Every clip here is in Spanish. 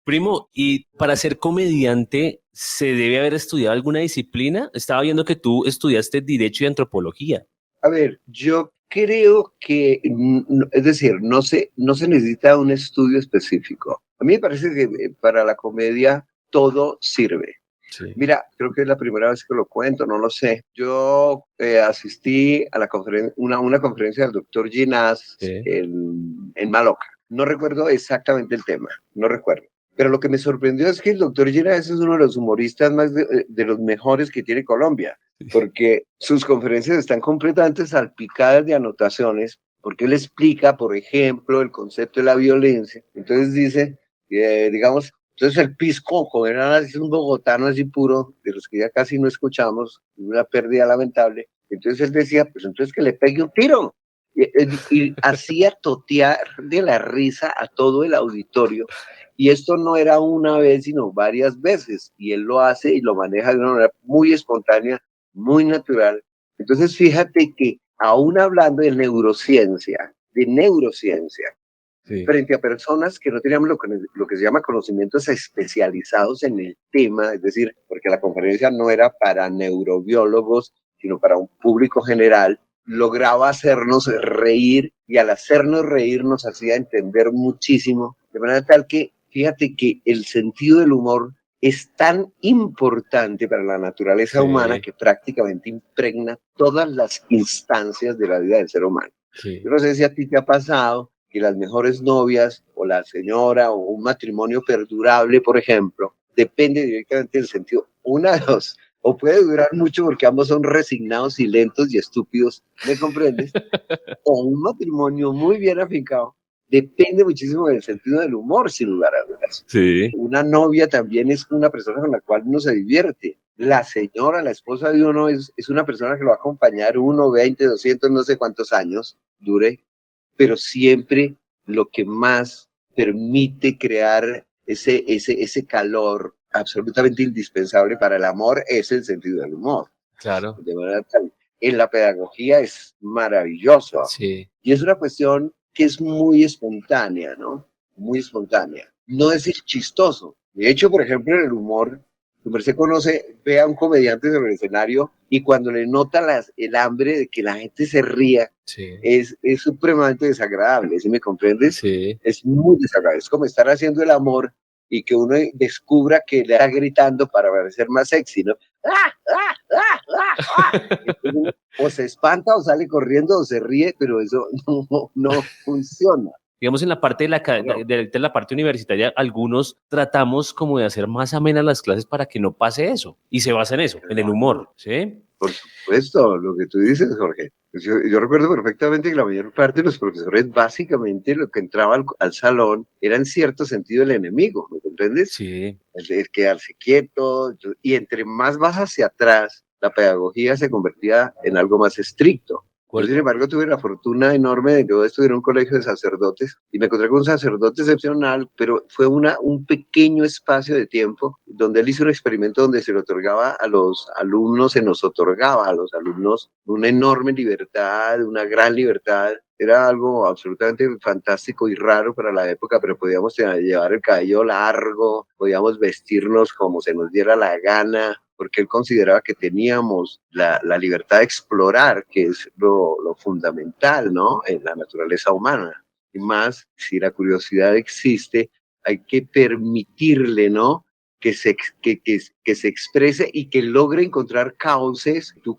Primo, ¿y para ser comediante se debe haber estudiado alguna disciplina? Estaba viendo que tú estudiaste Derecho y Antropología. A ver, yo creo que, es decir, no se necesita un estudio específico. A mí me parece que para la comedia todo sirve. Sí. Mira, creo que es la primera vez que lo cuento, no lo sé. Yo asistí a la una conferencia del doctor Ginás Sí. en Maloca. No recuerdo exactamente el tema, no recuerdo. Pero lo que me sorprendió es que el doctor Ginás es uno de los humoristas más de los mejores que tiene Colombia, porque sus conferencias están completamente salpicadas de anotaciones, porque él explica, por ejemplo, el concepto de la violencia. Entonces dice, digamos, entonces el piscoco era así un bogotano así puro, de los que ya casi no escuchamos, una pérdida lamentable. Entonces él decía, pues entonces que le pegue un tiro. Y hacía totear de la risa a todo el auditorio. Y esto no era una vez, sino varias veces. Y él lo hace y lo maneja de una manera muy espontánea, muy natural. Entonces fíjate que aún hablando de neurociencia, Sí. frente a personas que no teníamos lo que se llama conocimientos especializados en el tema, es decir, porque la conferencia no era para neurobiólogos, sino para un público general, lograba hacernos reír y al hacernos reír nos hacía entender muchísimo, de manera tal que, fíjate que el sentido del humor es tan importante para la naturaleza humana Sí. que prácticamente impregna todas las instancias de la vida del ser humano. Sí. Yo no sé si a ti te ha pasado que las mejores novias o la señora o un matrimonio perdurable, por ejemplo, depende directamente del sentido. Una de dos, o puede durar mucho porque ambos son resignados y lentos y estúpidos, ¿me comprendes? O un matrimonio muy bien afincado depende muchísimo del sentido del humor, sin lugar a dudas. Sí. Una novia también es una persona con la cual uno se divierte. La señora, la esposa de uno, es una persona que lo va a acompañar 1, 20, 200, no sé cuántos años dure, pero siempre lo que más permite crear ese calor absolutamente indispensable para el amor es el sentido del humor. Claro. De manera tal, en la pedagogía es maravilloso Sí. y es una cuestión que es muy espontánea, ¿no? Muy espontánea. No decir chistoso. De hecho, por ejemplo, en el humor, se conoce, ve a un comediante sobre el escenario y cuando le nota el hambre de que la gente se ría, Sí. es supremamente desagradable, ¿sí me comprendes? Sí. Es muy desagradable. Es como estar haciendo el amor y que uno descubra que le está gritando para parecer más sexy, ¿no? ¡Ah, ah, ah, ah, ah! Entonces, o se espanta o sale corriendo o se ríe, pero eso no funciona. Digamos, en la parte No, de la parte universitaria, algunos tratamos como de hacer más amenas las clases para que no pase eso. Y se basa en eso, en el humor, ¿sí? por supuesto, lo que tú dices, Jorge. Pues yo recuerdo perfectamente que la mayor parte de los profesores, básicamente, lo que entraba al salón era en cierto sentido el enemigo, ¿me comprendes? Sí. El quedarse quieto, y entre más vas hacia atrás, la pedagogía se convertía en algo más estricto. Yo, ¿Cuál? sin embargo, tuve la fortuna enorme de que yo estudié en un colegio de sacerdotes y me encontré con un sacerdote excepcional, pero fue un pequeño espacio de tiempo donde él hizo un experimento donde se le otorgaba a los alumnos, se nos otorgaba a los alumnos una enorme libertad, una gran libertad. Era algo absolutamente fantástico y raro para la época, pero podíamos llevar el cabello largo, podíamos vestirnos como se nos diera la gana, porque él consideraba que teníamos la libertad de explorar, que es lo fundamental, ¿no? En la naturaleza humana. Y más, si la curiosidad existe, hay que permitirle, ¿no? Que se exprese y que logre encontrar cauces. Tú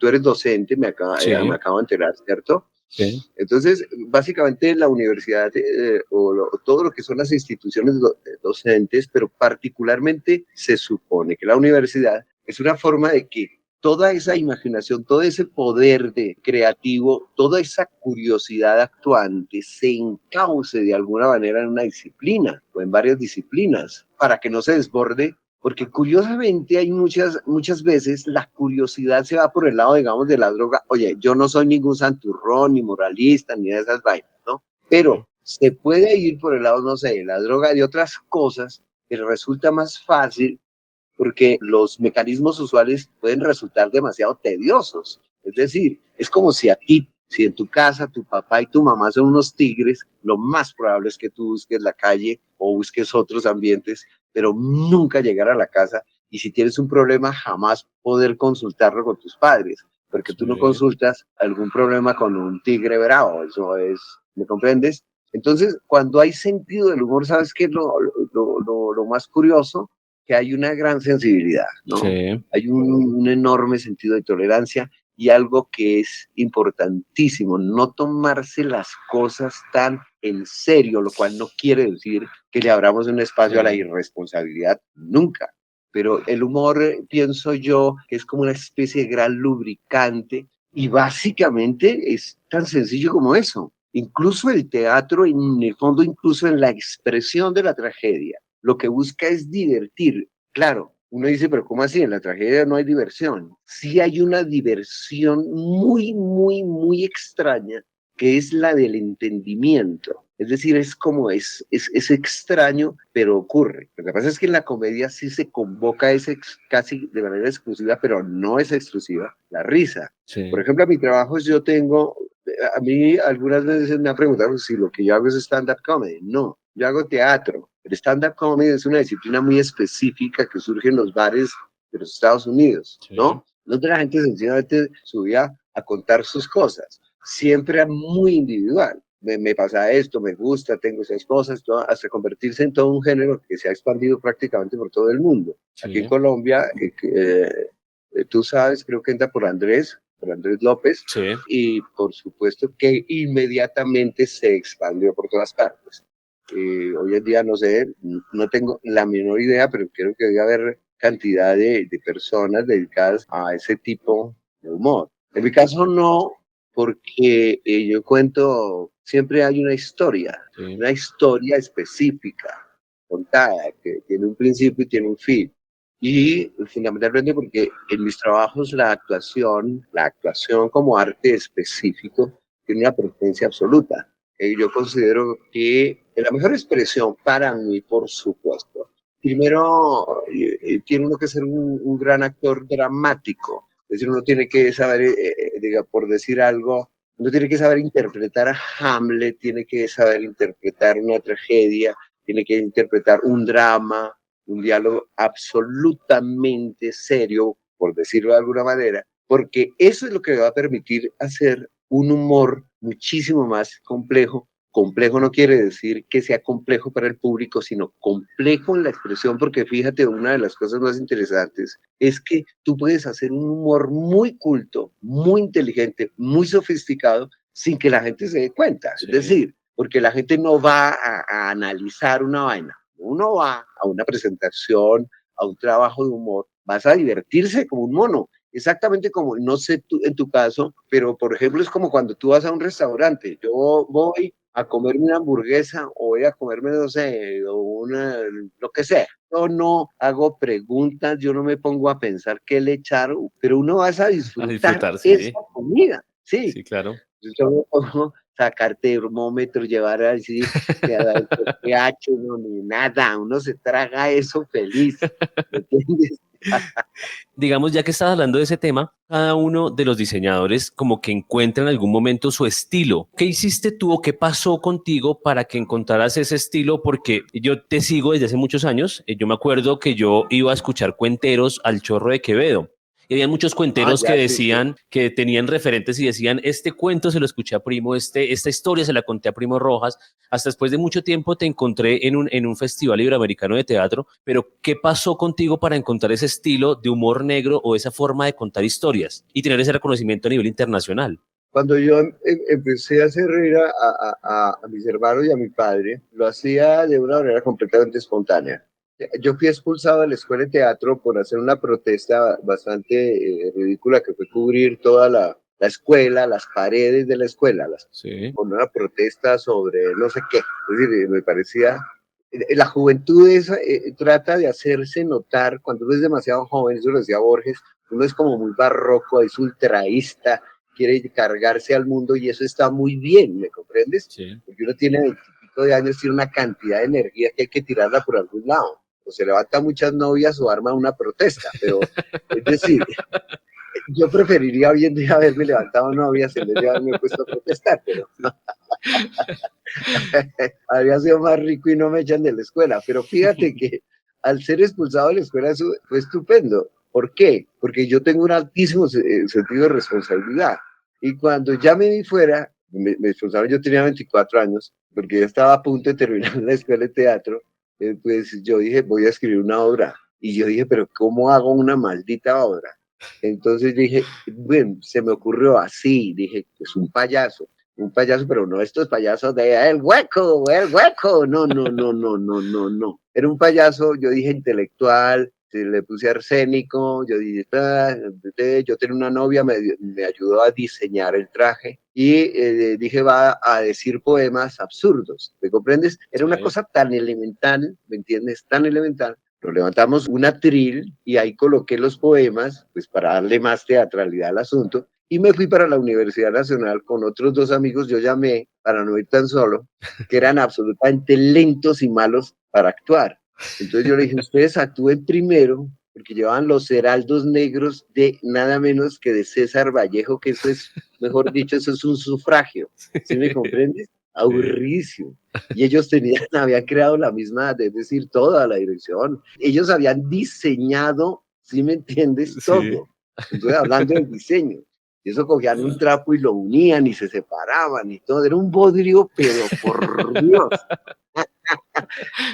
eres docente, me Sí. acabo de enterar, ¿cierto? Sí. Entonces, básicamente la universidad todo lo que son las instituciones docentes, pero particularmente se supone que la universidad es una forma de que toda esa imaginación, todo ese poder creativo, toda esa curiosidad actuante se encauce de alguna manera en una disciplina o en varias disciplinas para que no se desborde, porque curiosamente hay muchas veces la curiosidad se va por el lado, digamos, de la droga. Oye, yo no soy ningún santurrón, ni moralista, ni de esas vainas, ¿no? Pero se puede ir por el lado, no sé, de la droga, de otras cosas, que resulta más fácil porque los mecanismos usuales pueden resultar demasiado tediosos. Es decir, es como si a ti Si en tu casa tu papá y tu mamá son unos tigres, lo más probable es que tú busques la calle o busques otros ambientes, pero nunca llegar a la casa. Y si tienes un problema, jamás poder consultarlo con tus padres, porque tú no Sí, consultas algún problema con un tigre bravo. Eso es, ¿me comprendes? Entonces, cuando hay sentido del humor, ¿sabes qué es lo más curioso? Que hay una gran sensibilidad, ¿no? sí, Hay un enorme sentido de tolerancia y algo que es importantísimo, no tomarse las cosas tan en serio, lo cual no quiere decir que le abramos un espacio a la sí, irresponsabilidad, nunca. Pero el humor, pienso yo, que es como una especie de gran lubricante y básicamente es tan sencillo como eso. Incluso el teatro, en el fondo, incluso en la expresión de la tragedia, lo que busca es divertir. Claro, uno dice, pero ¿cómo así? En la tragedia no hay diversión. Sí hay una diversión muy, muy, muy extraña, que es la del entendimiento. Es decir, es como es extraño, pero ocurre. Lo que pasa es que en la comedia sí se convoca ese casi de manera exclusiva, pero no es exclusiva, la risa. Por sí. ejemplo, a mi trabajo yo tengo, a mí algunas veces me han preguntado si lo que yo hago es stand-up comedy. No, yo hago teatro. El stand-up comedy es una disciplina muy específica que surge en los bares de los Estados Unidos, Sí. ¿no? Donde la gente sencillamente subía a contar sus cosas. Siempre era muy individual. Me pasa esto, me gusta, tengo esas cosas, todo, hasta convertirse en todo un género que se ha expandido prácticamente por todo el mundo. Aquí en Sí, Colombia, tú sabes, creo que entra por Andrés López, sí. y por supuesto que inmediatamente se expandió por todas partes. Hoy en día no sé, no tengo la menor idea, pero creo que debe haber cantidad de personas dedicadas a ese tipo de humor. En mi caso no, porque yo cuento, siempre hay Sí. una historia específica, contada, que tiene un principio y tiene un fin. Y fundamentalmente porque en mis trabajos la actuación como arte específico, tiene una presencia absoluta. Yo considero que la mejor expresión para mí, por supuesto, primero tiene uno que ser un gran actor dramático, es decir, uno tiene que saber, diga, por decir algo, uno tiene que saber interpretar a Hamlet, tiene que saber interpretar una tragedia, tiene que interpretar un drama, un diálogo absolutamente serio, por decirlo de alguna manera, porque eso es lo que va a permitir hacer un humor muchísimo más complejo. Complejo no quiere decir que sea complejo para el público, sino complejo en la expresión, porque fíjate, una de las cosas más interesantes es que tú puedes hacer un humor muy culto, muy inteligente, muy sofisticado, sin que la gente se dé cuenta. Es Sí. decir, porque la gente no va a analizar una vaina. Uno va a una presentación, a un trabajo de humor, vas a divertirse como un mono. Exactamente como, no sé tú, en tu caso, pero por ejemplo es como cuando tú vas a un restaurante. Yo voy a comerme una hamburguesa o voy a comerme, no sé, lo que sea. Yo no hago preguntas, yo no me pongo a pensar qué le echaron, pero uno va a A disfrutar disfrutar, esa sí. comida. Sí, Sí, claro. yo no puedo sacar termómetro, llevar así, pH, no, ni nada, uno se traga eso feliz, ¿me entiendes? Digamos, ya que estás hablando de ese tema, cada uno de los diseñadores como que encuentra en algún momento su estilo. ¿Qué hiciste tú o qué pasó contigo para que encontraras ese estilo? Porque yo te sigo desde hace muchos años. Yo me acuerdo que yo iba a escuchar cuenteros al Chorro de Quevedo. Y había muchos Ah, cuenteros que ya, sí, sí. decían, que tenían referentes y decían, este cuento se lo escuché a Primo, esta historia se la conté a Primo Rojas. Hasta después de mucho tiempo te encontré en un festival iberoamericano de teatro, pero ¿qué pasó contigo para encontrar ese estilo de humor negro o esa forma de contar historias y tener ese reconocimiento a nivel internacional? Cuando yo empecé a hacer reír a mis hermanos y a mi padre, lo hacía de una manera completamente espontánea. Yo fui expulsado de la escuela de teatro por hacer una protesta bastante ridícula que fue cubrir toda la escuela, las paredes de la escuela, Sí, con una protesta sobre no sé qué. Es decir, me parecía... La juventud trata de hacerse notar cuando uno es demasiado joven, eso lo decía Borges, uno es como muy barroco, es ultraísta, quiere cargarse al mundo y eso está muy bien, ¿me comprendes? sí. Porque uno tiene 20 de años, tiene una cantidad de energía que hay que tirarla por algún lado. O se levanta muchas novias o arma una protesta, pero es decir, Yo preferiría hoy en día haberme levantado novias en vez de haberme puesto a protestar, pero habría sido más rico y no me echan de la escuela. Pero fíjate que al ser expulsado de la escuela eso fue estupendo. ¿Por qué? Porque yo tengo un altísimo sentido de responsabilidad. Y cuando ya me vi fuera, me expulsaron, yo tenía 24 años, porque yo estaba a punto de terminar la escuela de teatro, pues yo dije, voy a escribir una obra. Y yo dije, pero ¿cómo hago una maldita obra? Entonces dije, bueno, se me ocurrió así, dije, es un payaso, pero no estos payasos de el hueco, no, no, no, no, no, no, no. Era un payaso, yo dije intelectual, le puse arsénico, yo dije, yo tenía una novia, me ayudó a diseñar el traje y dije, va a decir poemas absurdos, ¿me comprendes? Era una Sí. cosa tan elemental, ¿me entiendes? Tan elemental. Nos levantamos un atril y ahí coloqué los poemas, pues para darle más teatralidad al asunto, y me fui para la Universidad Nacional con otros dos amigos, yo llamé, para no ir tan solo, que eran absolutamente lentos y malos para actuar. Entonces yo le dije, ustedes actúen primero, porque llevaban los heraldos negros de nada menos que de César Vallejo, que eso es, mejor dicho, eso es un sufragio. ¿Sí me comprendes? Sí. Aburrísimo. Y ellos tenían, habían creado la misma, es decir, toda la dirección. Ellos habían diseñado, ¿sí me entiendes? Sí. Todo. Entonces, hablando del diseño. Y eso cogían un trapo y lo unían y se separaban y todo. Era un bodrio, pero por Dios.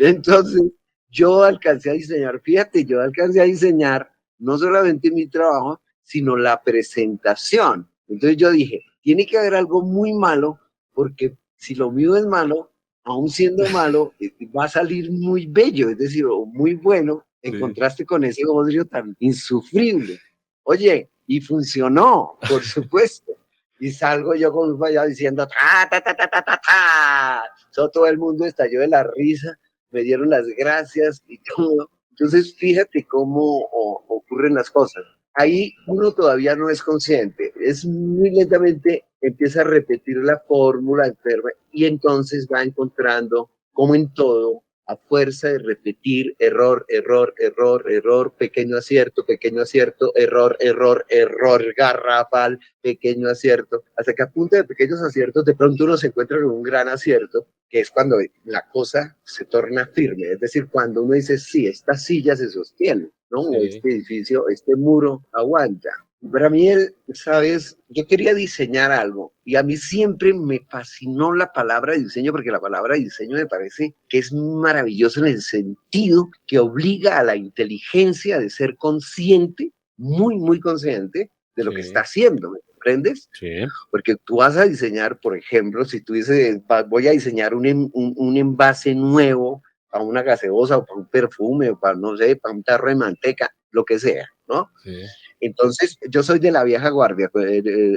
Entonces, yo alcancé a diseñar, fíjate, yo alcancé a diseñar no solamente mi trabajo, sino la presentación. Entonces yo dije, tiene que haber algo muy malo, porque si lo mío es malo, aún siendo malo, va a salir muy bello, es decir, o muy bueno, en Sí. contraste con ese odio tan insufrible. Oye, y funcionó, por supuesto. Y salgo yo con un allá diciendo, ta, ta, ta, ta, ta, ta, ta. Todo el mundo estalló de la risa, me dieron las gracias y todo. Entonces, fíjate cómo ocurren las cosas. Ahí uno todavía no es consciente, es muy lentamente empieza a repetir la fórmula enferma y entonces va encontrando, como en todo, a fuerza de repetir error, error, error, error, pequeño acierto, error, error, error garrafal, pequeño acierto, hasta que a punta de pequeños aciertos de pronto uno se encuentra con un gran acierto, que es cuando la cosa se torna firme, es decir, cuando uno dice, sí, esta silla se sostiene, ¿no? O Sí. este edificio, este muro aguanta. Para mí, sabes, yo quería diseñar algo y a mí siempre me fascinó la palabra diseño porque la palabra diseño me parece que es maravilloso en el sentido que obliga a la inteligencia de ser consciente, muy, muy consciente de lo que está Sí. haciendo, ¿me comprendes? Sí. Porque tú vas a diseñar, por ejemplo, si tú dices, voy a diseñar un envase nuevo para una gaseosa o para un perfume o para, no sé, para un tarro de manteca, lo que sea, ¿no? Sí. Entonces, yo soy de la vieja guardia,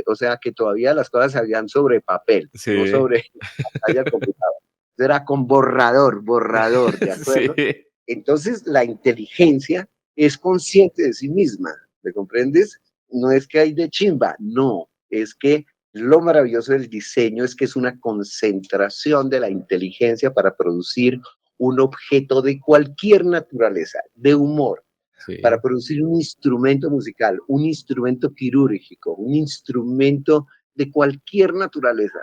o sea, que todavía las cosas se hacían sobre papel, no Sí. sobre pantalla del computador. Era con borrador, borrador, ¿de acuerdo? Sí. Entonces, la inteligencia es consciente de sí misma, ¿me comprendes? No es que hay de chimba, no, es que lo maravilloso del diseño es que es una concentración de la inteligencia para producir un objeto de cualquier naturaleza, de humor, para Sí. producir un instrumento musical, un instrumento quirúrgico, un instrumento de cualquier naturaleza,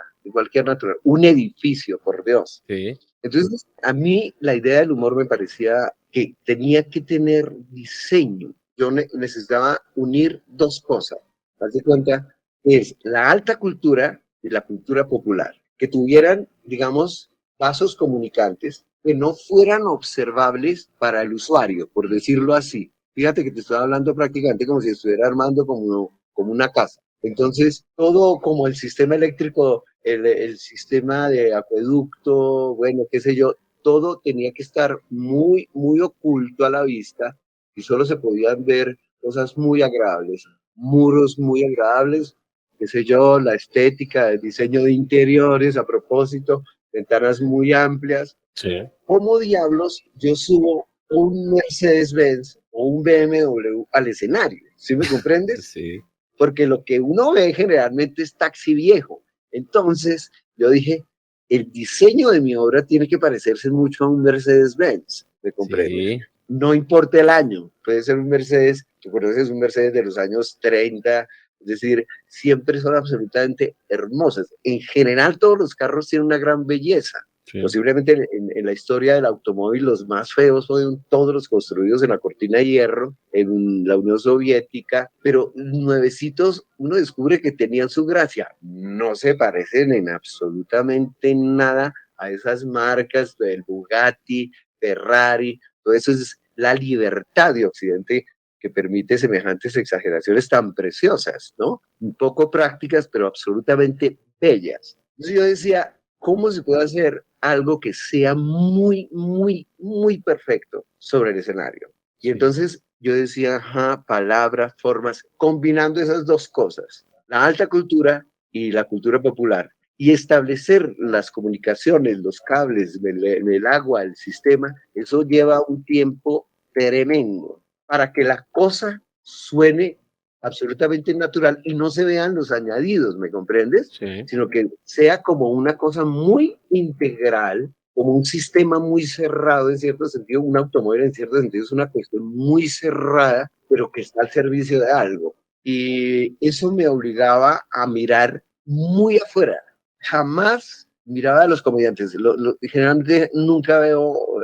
un edificio, por Dios. Sí. Entonces, a mí la idea del humor me parecía que tenía que tener diseño. Yo necesitaba unir dos cosas. Haz de cuenta, es la alta cultura y la cultura popular, que tuvieran, digamos, vasos comunicantes que no fueran observables para el usuario, por decirlo así. Fíjate que te estoy hablando prácticamente como si estuviera armando como una casa. Entonces, todo como el sistema eléctrico, el sistema de acueducto, bueno, qué sé yo, todo tenía que estar muy, muy oculto a la vista y solo se podían ver cosas muy agradables, muros muy agradables, qué sé yo, la estética, el diseño de interiores, a propósito, ventanas muy amplias. Sí. ¿Cómo diablos yo subo un Mercedes-Benz o un BMW al escenario? ¿Sí me comprendes? Sí. Porque lo que uno ve generalmente es taxi viejo. Entonces, yo dije, el diseño de mi obra tiene que parecerse mucho a un Mercedes-Benz, ¿me comprendes? Sí. no importa el año, puede ser un Mercedes, tú conoces un Mercedes de los años 30, es decir, siempre son absolutamente hermosas. En general todos los carros tienen una gran belleza. Sí. Posiblemente en la historia del automóvil los más feos fueron todos los construidos en la cortina de hierro, en la Unión Soviética, pero nuevecitos uno descubre que tenían su gracia. No se parecen en absolutamente nada a esas marcas del Bugatti, Ferrari, todo eso es la libertad de Occidente que permite semejantes exageraciones tan preciosas, ¿no? Un poco prácticas, pero absolutamente bellas. Entonces yo decía, ¿cómo se puede hacer algo que sea muy, muy, muy perfecto sobre el escenario? Y entonces yo decía, ajá, palabras, formas, combinando esas dos cosas, la alta cultura y la cultura popular, y establecer las comunicaciones, los cables, el agua, el sistema, eso lleva un tiempo tremendo para que la cosa suene absolutamente natural y no se vean los añadidos, ¿me comprendes? Sí. Sino que sea como una cosa muy integral, como un sistema muy cerrado en cierto sentido, un automóvil en cierto sentido es una cuestión muy cerrada, pero que está al servicio de algo. Y eso me obligaba a mirar muy afuera. Jamás miraba a los comediantes. Generalmente nunca veo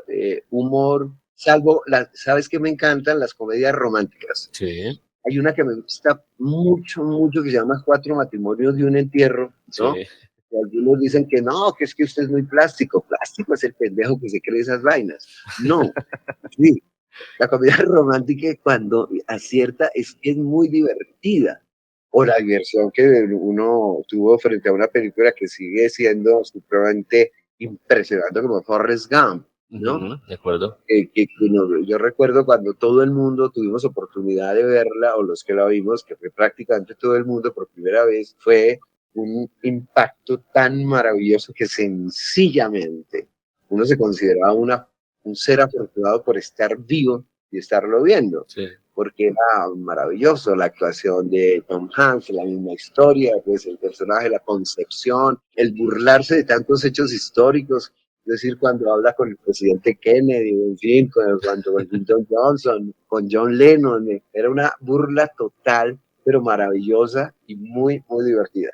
humor, salvo, ¿sabes qué me encantan? Las comedias románticas. Sí. Hay una que me gusta mucho, mucho, que se llama Cuatro matrimonios de un entierro, ¿no? Sí. Y algunos dicen que no, que es que usted es muy plástico. Plástico es el pendejo que se cree esas vainas. No, sí. La comedia romántica cuando acierta es muy divertida. O la diversión que uno tuvo frente a una película que sigue siendo supremamente impresionante como Forrest Gump, ¿no? De acuerdo. Yo recuerdo cuando todo el mundo tuvimos oportunidad de verla, o los que la vimos, que fue prácticamente todo el mundo por primera vez, fue un impacto tan maravilloso que sencillamente uno se consideraba un ser afortunado por estar vivo y estarlo viendo. Sí. Porque era maravilloso la actuación de Tom Hanks, la misma historia, pues el personaje, la concepción, el burlarse de tantos hechos históricos, es decir, cuando habla con el presidente Kennedy, en fin, cuando con Lyndon Johnson, con John Lennon, era una burla total, pero maravillosa y muy, muy divertida.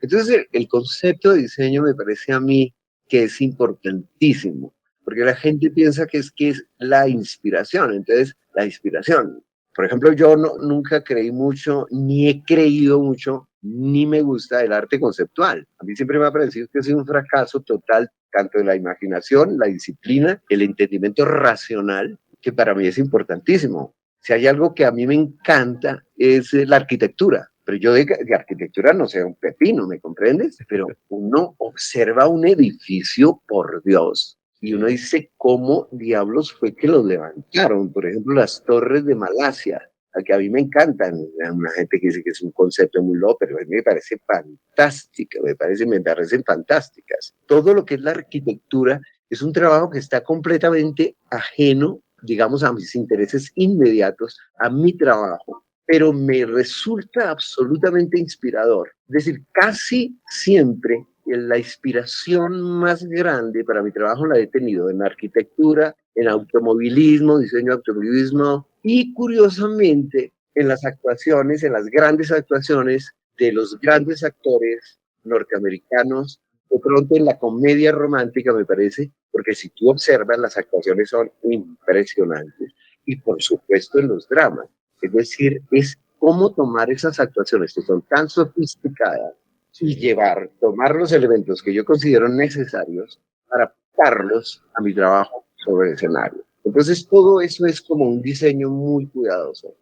Entonces, el concepto de diseño me parece a mí que es importantísimo, porque la gente piensa que es la inspiración. Entonces, la inspiración. Por ejemplo, yo nunca creí mucho, ni he creído mucho, ni me gusta el arte conceptual. A mí siempre me ha parecido que es un fracaso total, tanto de la imaginación, la disciplina, el entendimiento racional, que para mí es importantísimo. Si hay algo que a mí me encanta es la arquitectura. Pero yo de arquitectura no sé un pepino, ¿me comprendes? Pero uno observa un edificio, por Dios, y uno dice, ¿cómo diablos fue que los levantaron? Por ejemplo, las torres de Malasia, que a mí me encantan. Hay una gente que dice que es un concepto muy loco, pero a mí me parece fantástica, me parecen fantásticas. Todo lo que es la arquitectura es un trabajo que está completamente ajeno, digamos, a mis intereses inmediatos, a mi trabajo, pero me resulta absolutamente inspirador. Es decir, casi siempre la inspiración más grande para mi trabajo la he tenido en arquitectura, en automovilismo, diseño de automovilismo y curiosamente en las actuaciones, en las grandes actuaciones de los grandes actores norteamericanos, de pronto en la comedia romántica me parece, porque si tú observas las actuaciones son impresionantes y por supuesto en los dramas. Es decir, es cómo tomar esas actuaciones que son tan sofisticadas y tomar los elementos que yo considero necesarios para aplicarlos a mi trabajo sobre el escenario. Entonces todo eso es como un diseño muy cuidadoso,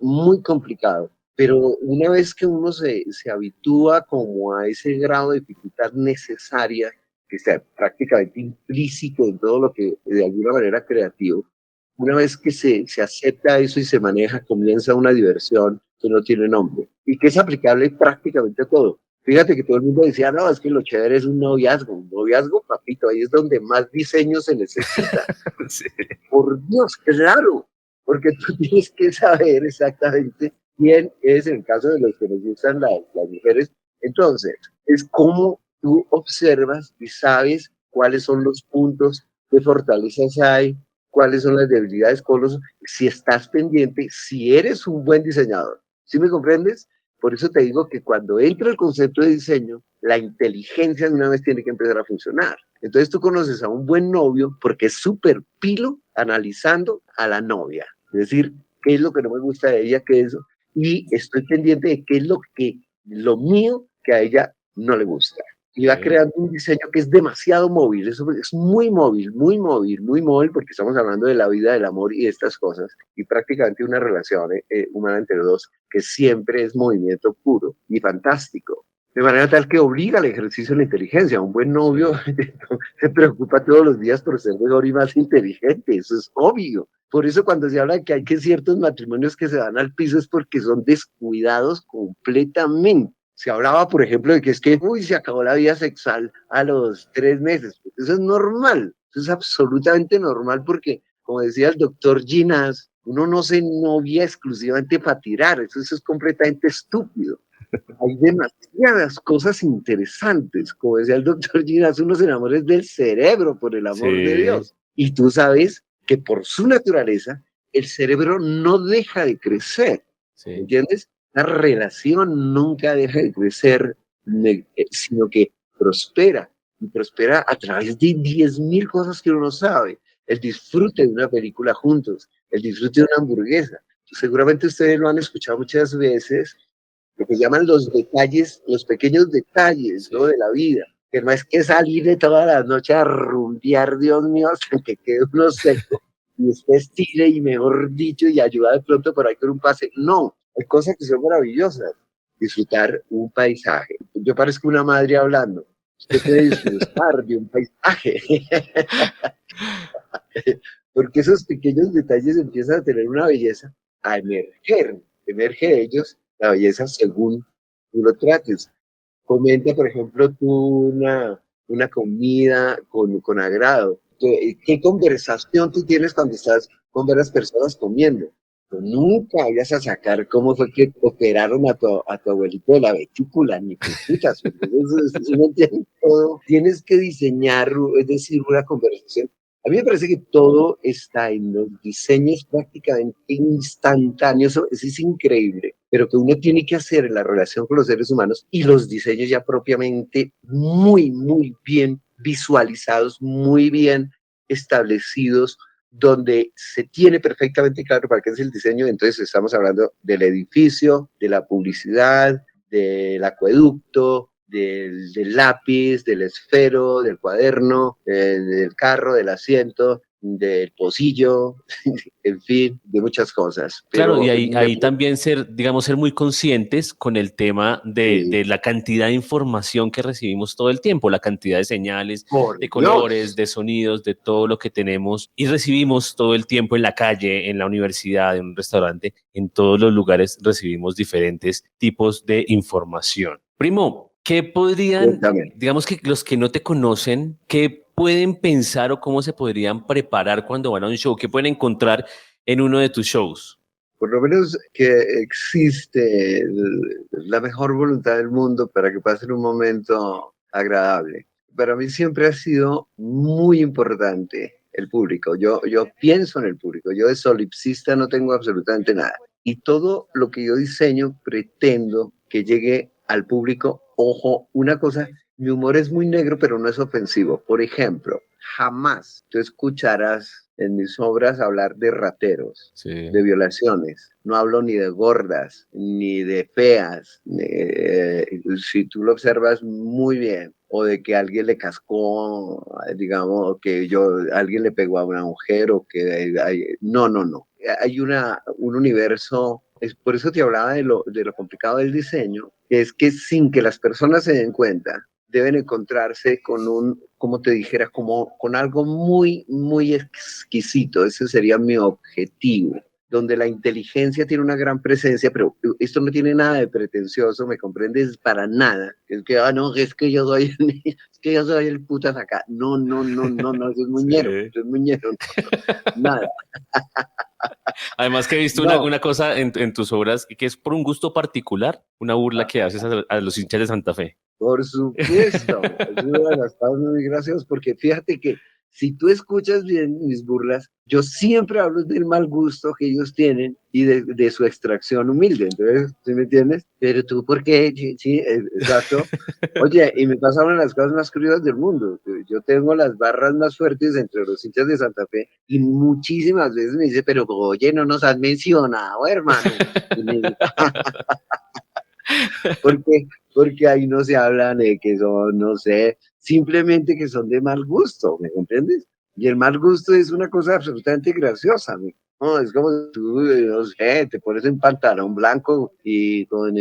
muy complicado, pero una vez que uno se habitúa como a ese grado de dificultad necesaria, que está prácticamente implícito en todo lo que de alguna manera creativo, una vez que se acepta eso y se maneja, comienza una diversión que no tiene nombre y que es aplicable prácticamente a todo. Fíjate que todo el mundo decía, no, es que lo chévere es un noviazgo, papito, ahí es donde más diseño se necesita. Sí. Por Dios, claro, porque tú tienes que saber exactamente quién es, en el caso de los que nos gustan las mujeres. Entonces, es como tú observas y sabes cuáles son los puntos, qué fortalezas hay, cuáles son las debilidades, si estás pendiente, si eres un buen diseñador. ¿Sí me comprendes? Por eso te digo que cuando entra el concepto de diseño, la inteligencia de una vez tiene que empezar a funcionar. Entonces tú conoces a un buen novio porque es súper pilo analizando a la novia. Es decir, qué es lo que no me gusta de ella, qué es eso. Y estoy pendiente de qué es lo mío que a ella no le gusta. Y va creando un diseño que es demasiado móvil, eso es muy móvil, muy móvil, muy móvil, porque estamos hablando de la vida, del amor y de estas cosas, y prácticamente una relación humana entre dos que siempre es movimiento puro y fantástico. De manera tal que obliga al ejercicio de la inteligencia. Un buen novio se preocupa todos los días por ser mejor y más inteligente, eso es obvio. Por eso cuando se habla de que hay que ciertos matrimonios que se van al piso es porque son descuidados completamente. Se hablaba, por ejemplo, de que se acabó la vida sexual a los 3 meses. Eso es normal, eso es absolutamente normal porque, como decía el doctor Ginás, uno no se novia exclusivamente para tirar, eso es completamente estúpido. Hay demasiadas cosas interesantes. Como decía el doctor Ginás, uno se enamora del cerebro, por el amor de Dios. Y tú sabes que por su naturaleza, el cerebro no deja de crecer. ¿Entiendes? La relación nunca deja de crecer, sino que prospera. Y prospera a través de 10.000 cosas que uno no sabe. El disfrute de una película juntos, el disfrute de una hamburguesa. Seguramente ustedes lo han escuchado muchas veces, lo que llaman los detalles, los pequeños detalles, ¿no? De la vida, que no es que salir de todas las noches a rumbear, Dios mío, hasta que quede uno seco y usted estire y mejor dicho y ayuda de pronto por ahí con un pase. No, hay cosas que son maravillosas. Disfrutar un paisaje. Yo parezco una madre hablando. Usted puede disfrutar de un paisaje. Porque esos pequeños detalles empiezan a tener una belleza, a emerger, emerge de ellos la belleza según tú lo trates. Comenta, por ejemplo, tú una comida con agrado. ¿Qué conversación tú tienes cuando estás con varias personas comiendo? Tú nunca vayas a sacar cómo fue que operaron a tu abuelito de la vesícula, ni putas. Tienes que diseñar, es decir, una conversación. A mí me parece que todo está en los diseños prácticamente instantáneos, eso es increíble, pero que uno tiene que hacer en la relación con los seres humanos y los diseños ya propiamente muy, muy bien visualizados, muy bien establecidos, donde se tiene perfectamente claro para qué es el diseño. Entonces estamos hablando del edificio, de la publicidad, del acueducto, del lápiz, del esfero, del cuaderno, del carro, del asiento, del pocillo, en fin, de muchas cosas. Claro, y Pero ahí también ser, digamos, ser muy conscientes con el tema de sí, la cantidad de información que recibimos todo el tiempo, la cantidad de señales, por de colores, Dios. de sonidos, de todo lo que tenemos y recibimos todo el tiempo en la calle, en la universidad, en un restaurante, en todos los lugares recibimos diferentes tipos de información. Primo, ¿qué podrían, Cuéntame. digamos que los que no te conocen, qué pueden pensar o cómo se podrían preparar cuando van a un show? ¿Qué pueden encontrar en uno de tus shows? Por lo menos que existe la mejor voluntad del mundo para que pasen un momento agradable. Para mí siempre ha sido muy importante el público. Yo pienso en el público. Yo de solipsista no tengo absolutamente nada. Y todo lo que yo diseño pretendo que llegue al público. Ojo, una cosa, mi humor es muy negro, pero no es ofensivo. Por ejemplo, jamás tú escucharás en mis obras hablar de rateros, Sí. de violaciones. No hablo ni de gordas, ni de feas. Si tú lo observas muy bien, o de que alguien le cascó, digamos, o que alguien le pegó a una mujer, o que no, no, no. Hay un universo, es por eso te hablaba de lo complicado del diseño, que es que sin que las personas se den cuenta, deben encontrarse con como te dijera, como con algo muy, muy exquisito. Ese sería mi objetivo, donde la inteligencia tiene una gran presencia, pero esto no tiene nada de pretencioso, ¿me comprendes? Para nada. Es que, no, es que yo soy, es que yo soy el putas acá. No, no, no, no, no, eso es muñero, Sí. eso es muñero, no, no, nada. Además que he visto No, una cosa en tus obras que es por un gusto particular, una burla que haces a los hinchas de Santa Fe. por supuesto, es una de las cosas muy graciosas porque fíjate que si tú escuchas bien mis burlas, yo siempre hablo del mal gusto que ellos tienen y de su extracción humilde. Entonces, ¿sí me entiendes? Pero tú, ¿por qué? Sí, sí, exacto. Oye, y me pasa una de las cosas más curiosas del mundo. Yo tengo las barras más fuertes entre los hinchas de Santa Fe y muchísimas veces me dice, pero oye, no nos has mencionado, hermano. Y me dice, porque, porque ahí no se hablan de que son, no sé, simplemente que son de mal gusto, ¿me entiendes? Y el mal gusto es una cosa absolutamente graciosa, no, es como si tú, no sé, te pones en pantalón blanco y con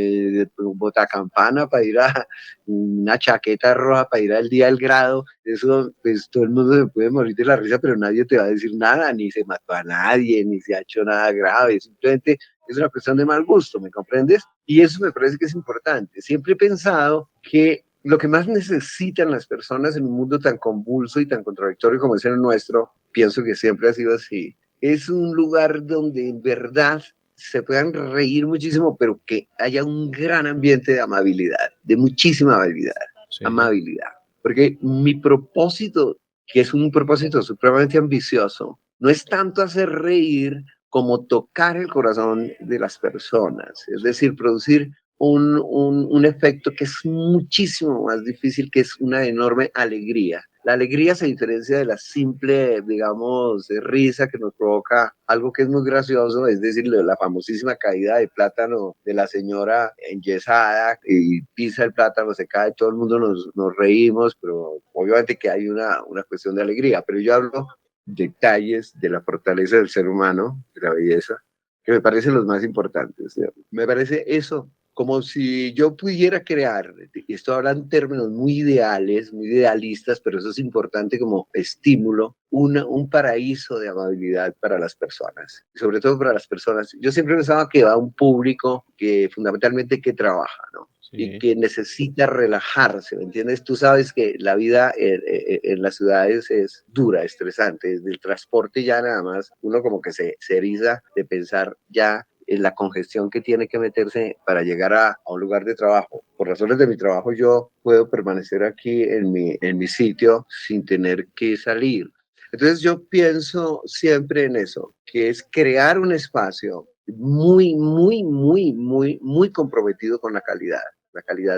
botacampana para ir a una chaqueta roja para ir al día del grado. Eso, pues todo el mundo se puede morir de la risa, pero nadie te va a decir nada, ni se mató a nadie, ni se ha hecho nada grave. Simplemente es una cuestión de mal gusto, ¿me comprendes? Y eso me parece que es importante. Siempre he pensado que lo que más necesitan las personas en un mundo tan convulso y tan contradictorio como es el nuestro, pienso que siempre ha sido así, es un lugar donde en verdad se puedan reír muchísimo, pero que haya un gran ambiente de amabilidad, de muchísima amabilidad, Sí. amabilidad. Porque mi propósito, que es un propósito supremamente ambicioso, no es tanto hacer reír como tocar el corazón de las personas, es decir, producir un efecto que es muchísimo más difícil, que es una enorme alegría. La alegría se diferencia de la simple, digamos, risa que nos provoca algo que es muy gracioso, es decir, la famosísima caída de plátano de la señora enyesada y pisa el plátano, se cae, todo el mundo nos reímos, pero obviamente que hay una cuestión de alegría, pero yo hablo detalles de la fortaleza del ser humano, de la belleza, que me parecen los más importantes. ¿Sí? Me parece eso como si yo pudiera crear, y esto habla en términos muy ideales, muy idealistas, pero eso es importante como estímulo, un paraíso de amabilidad para las personas, sobre todo para las personas. Yo siempre pensaba que va un público que fundamentalmente que trabaja, ¿no? Y Sí. que necesita relajarse, ¿me entiendes? Tú sabes que la vida en las ciudades es dura, estresante, desde el transporte ya nada más, uno como que se eriza de pensar ya en la congestión que tiene que meterse para llegar a un lugar de trabajo. Por razones de mi trabajo yo puedo permanecer aquí en mi sitio sin tener que salir. Entonces yo pienso siempre en eso, que es crear un espacio muy, muy, muy, muy, muy comprometido con la calidad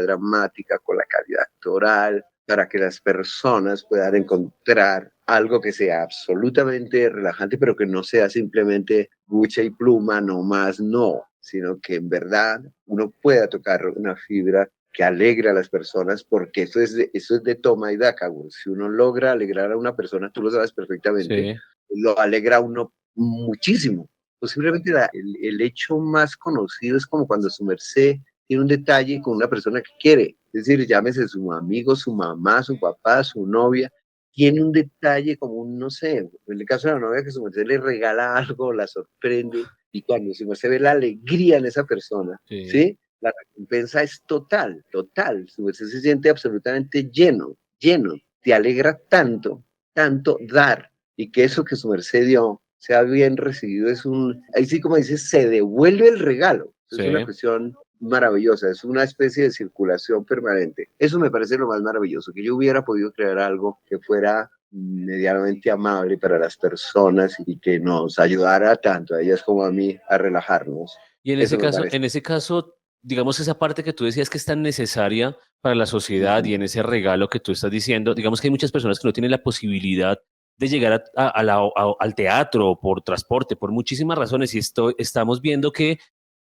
dramática, con la calidad actoral, para que las personas puedan encontrar algo que sea absolutamente relajante, pero que no sea simplemente bucha y pluma, no más, no, sino que en verdad uno pueda tocar una fibra que alegre a las personas, porque eso es de toma y daca, güey. Si uno logra alegrar a una persona, tú lo sabes perfectamente, Sí. lo alegra a uno muchísimo. Posiblemente el hecho más conocido es como cuando su merced tiene un detalle con una persona que quiere, es decir, llámese su amigo, su mamá, su papá, su novia, tiene un detalle como un, no sé, en el caso de la novia que su merced le regala algo, la sorprende, y cuando su merced ve la alegría en esa persona, Sí. ¿sí? La recompensa es total, total, su merced se siente absolutamente lleno, lleno, te alegra tanto, tanto dar, y que eso que su merced dio sea bien recibido, es un, ahí sí como dices, se devuelve el regalo, es una Sí. cuestión maravillosa, es una especie de circulación permanente. Eso me parece lo más maravilloso, que yo hubiera podido crear algo que fuera medianamente amable para las personas y que nos ayudara tanto a ellas como a mí a relajarnos. Y Eso me parece. en ese caso, digamos esa parte que tú decías que es tan necesaria para la sociedad y en ese regalo que tú estás diciendo, digamos que hay muchas personas que no tienen la posibilidad de llegar al teatro por transporte, por muchísimas razones, y estamos viendo que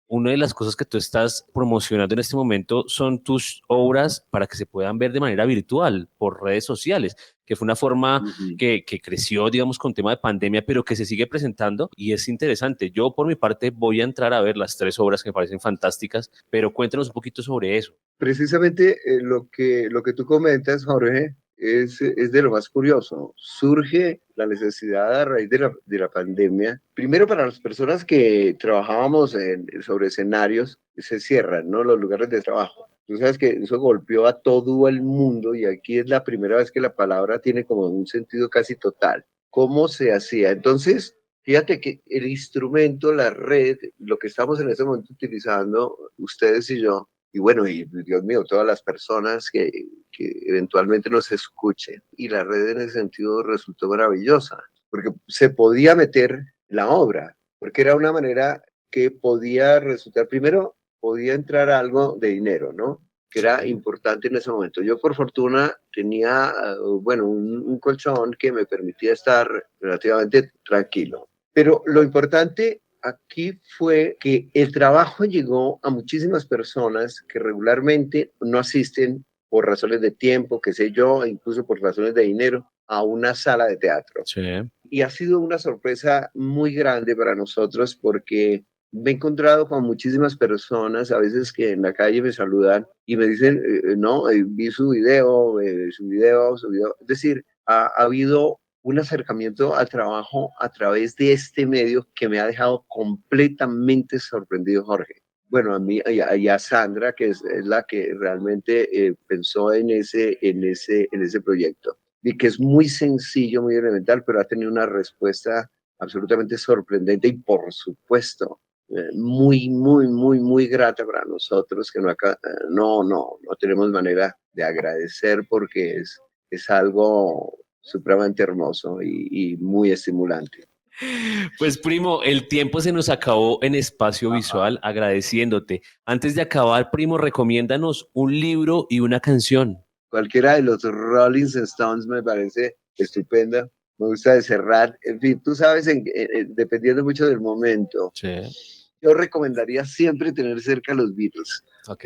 una de las cosas que tú estás promocionando en este momento son tus obras para que se puedan ver de manera virtual por redes sociales, que fue una forma Uh -huh. que creció, digamos, con tema de pandemia, pero que se sigue presentando y es interesante. Yo, por mi parte, voy a entrar a ver las tres obras que me parecen fantásticas, pero cuéntanos un poquito sobre eso. Precisamente lo que tú comentas, Jorge, es de lo más curioso. Surge la necesidad a raíz de la pandemia, primero para las personas que trabajábamos sobre escenarios, se cierran, ¿no? Los lugares de trabajo. Tú sabes que eso golpeó a todo el mundo y aquí es la primera vez que la palabra tiene como un sentido casi total. ¿Cómo se hacía? Entonces, fíjate que el instrumento, la red, lo que estamos en este momento utilizando, ustedes y yo, y bueno, y Dios mío, todas las personas que eventualmente nos escuchen. Y la red en ese sentido resultó maravillosa, porque se podía meter la obra, porque era una manera que podía resultar, primero, podía entrar algo de dinero, ¿no? Que era Sí. importante en ese momento. Yo, por fortuna, tenía, bueno, un colchón que me permitía estar relativamente tranquilo. Pero lo importante aquí fue que el trabajo llegó a muchísimas personas que regularmente no asisten por razones de tiempo, qué sé yo, e incluso por razones de dinero, a una sala de teatro. Sí. Y ha sido una sorpresa muy grande para nosotros porque me he encontrado con muchísimas personas, a veces que en la calle me saludan y me dicen, no, vi su video, su video. Es decir, ha habido un acercamiento al trabajo a través de este medio que me ha dejado completamente sorprendido, Jorge. Bueno, a mí y a Sandra, que es la que realmente pensó en ese proyecto y que es muy sencillo, muy elemental, pero ha tenido una respuesta absolutamente sorprendente y por supuesto muy, muy, muy, muy grata para nosotros que no tenemos manera de agradecer porque es algo supremamente hermoso y muy estimulante. Pues primo, el tiempo se nos acabó en espacio Ajá. visual, agradeciéndote. Antes de acabar, primo, recomiéndanos un libro y una canción. Cualquiera de los Rolling Stones me parece estupenda. Me gusta de cerrar. En fin, tú sabes, dependiendo mucho del momento, Sí. yo recomendaría siempre tener cerca a los Beatles, Ok.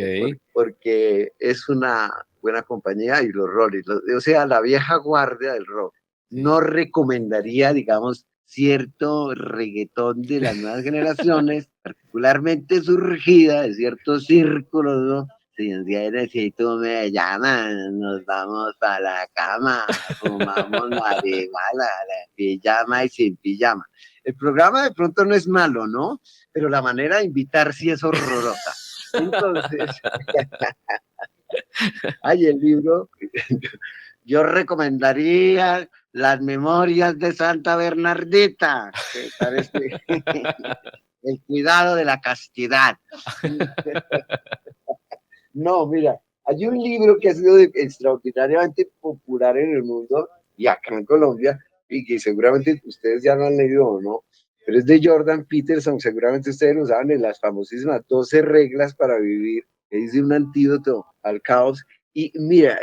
porque es una buena compañía y los Rolling, o sea, la vieja guardia del rock. No Sí. recomendaría, digamos, cierto reggaetón de las nuevas generaciones, particularmente surgida de ciertos círculos, ¿no? Si tú me llamas, nos vamos para la cama, fumamos marihuana, la pijama y sin pijama. El programa de pronto no es malo, ¿no? Pero la manera de invitar sí es horrorosa. Entonces, hay el libro, yo recomendaría Las Memorias de Santa Bernardita, que parece el cuidado de la castidad. No, mira, hay un libro que ha sido extraordinariamente popular en el mundo y acá en Colombia, y que seguramente ustedes ya lo han leído o no, pero es de Jordan Peterson, seguramente ustedes lo saben, en las famosísimas 12 reglas para vivir, que dice un antídoto al caos. Y mira,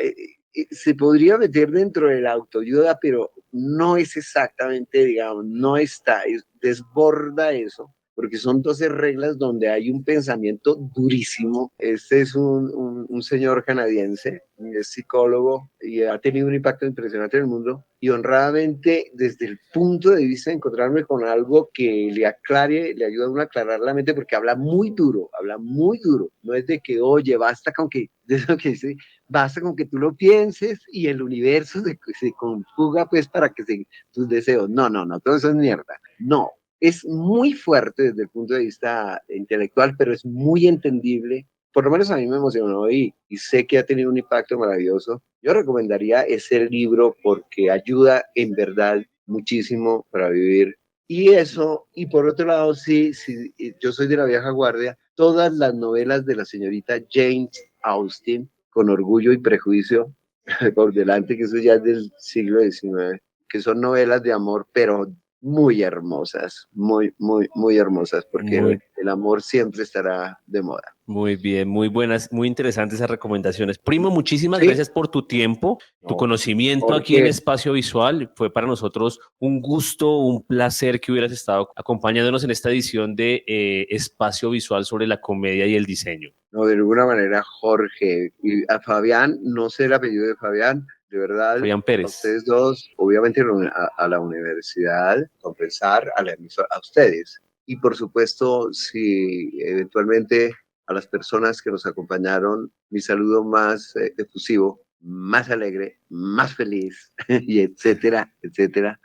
se podría meter dentro de la autoayuda, pero no es exactamente, digamos, no está, desborda eso porque son 12 reglas donde hay un pensamiento durísimo. Este es un señor canadiense, es psicólogo y ha tenido un impacto impresionante en el mundo. Y honradamente, desde el punto de vista de encontrarme con algo que le aclare, le ayuda a uno a aclarar la mente, porque habla muy duro, habla muy duro. No es de que, oye, basta con que, de eso que dice, basta con que tú lo pienses y el universo se conjuga pues para que tus deseos. No, no, no, todo eso es mierda. No, es muy fuerte desde el punto de vista intelectual, pero es muy entendible. Por lo menos a mí me emocionó y sé que ha tenido un impacto maravilloso. Yo recomendaría ese libro porque ayuda en verdad muchísimo para vivir. Y eso, y por otro lado, sí, sí, yo soy de la vieja guardia, todas las novelas de la señorita Jane Austen, con Orgullo y Prejuicio, por delante, que eso ya es del siglo XIX, que son novelas de amor, pero muy hermosas, muy, muy, muy hermosas, porque Muy, el amor siempre estará de moda. muy bien, muy buenas, muy interesantes esas recomendaciones. Primo, muchísimas Sí, gracias por tu tiempo, tu no, conocimiento aquí en Jorge, Espacio Visual. Fue para nosotros un gusto, un placer que hubieras estado acompañándonos en esta edición de Espacio Visual sobre la comedia y el diseño. no, de ninguna manera, Jorge. Y a Fabián, no sé el apellido de Fabián, de verdad, Fabián a Pérez. ustedes dos, obviamente a la universidad, compensar a ustedes. Y por supuesto, si eventualmente a las personas que nos acompañaron, mi saludo más efusivo, más alegre, más feliz, y etcétera, etcétera.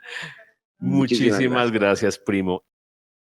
Muchísimas Muchísimas gracias. gracias, primo.